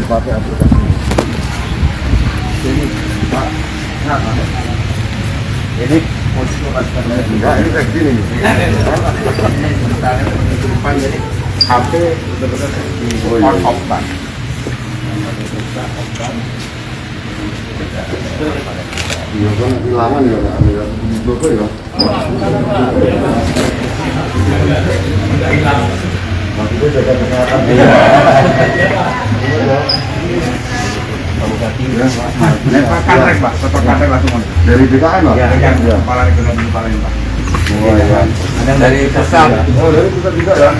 Dipakai aplikasi ini Pak. Nah, ini posisi enggak, ini kayak gini nih. Depan jadi HP betul-betul di on off Pak. Iya kan hilangan ya, ambil logo ya. Maksudnya jaga kesehatan. Katrek Pak, setor katrek langsung dari BKN Pak? Iya, kepala regional di Palembang Pak. Oh iya. Ada dari pusat. Oh dari pusat juga ya?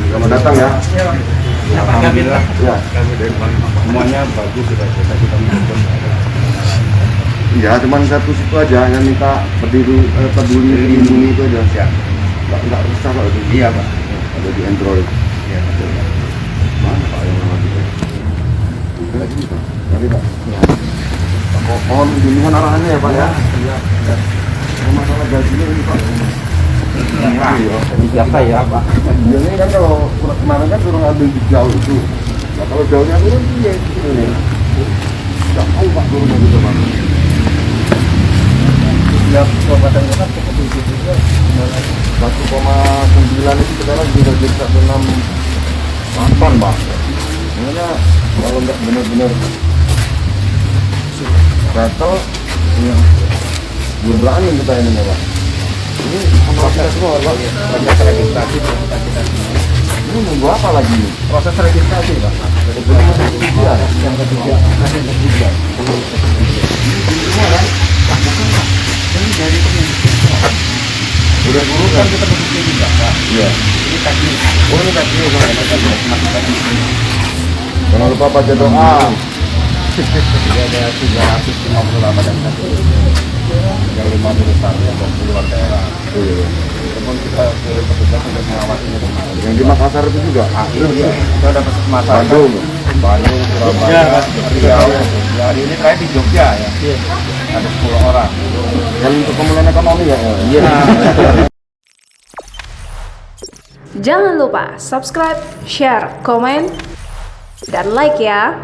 Selamat datang ya. Alhamdulillah. Ya. Kami dari Palembang. Semuanya bagus sudah kita menonton. Iya, cuma satu situ aja yang minta peduli lindungi itu aja. Ya. Enggak rusak Pak itu. Iya Pak. Ada di Android. Iya. Mana Pak yang lagi? Lagi Pak. Tadi Pak. Ya. Mohon bimbingan arahannya ya Pak ya. Iya. Masalah gajinya ini Pak. Siapa ya Pak? Ini kan kalau kemarin kan suruh ngambil di jauh itu. Nah kalau jauhnya turun iya ini. Nggak tahu Pak turunnya gitu Pak. Ya kabupaten kota cukup tinggi juga. 1,9 itu sekarang sudah jadi 1,68 Pak. Makanya kalau nggak benar-benar gatel, ya belum berani kita ini ya Pak. Ini proses semua Pak. Proses registrasi. Ini nunggu apa lagi nih? Proses registrasi Pak. Sebelum masuk ketiga. Yang ketiga. Yang ketiga. Ini semua kan? Ini dari udah dulu kan kita begitu juga Pak. Iya. Ini kaki. Oh ini kaki. Jangan lupa baca doa. Jadi ada 358 dan 350 besar yang 20 daerah. Iya. Namun kita petugas sudah mengawasinya kemarin. Yang di Makassar itu juga? Iya. Kita dapat Makassar. Bandung, Surabaya, Riau. Hari ini terakhir di Jogja ya. Iya. Ada 10 orang. Dan untuk pemulihan ekonomi ya? Iya. Jangan lupa subscribe, share, komen, dan like ya.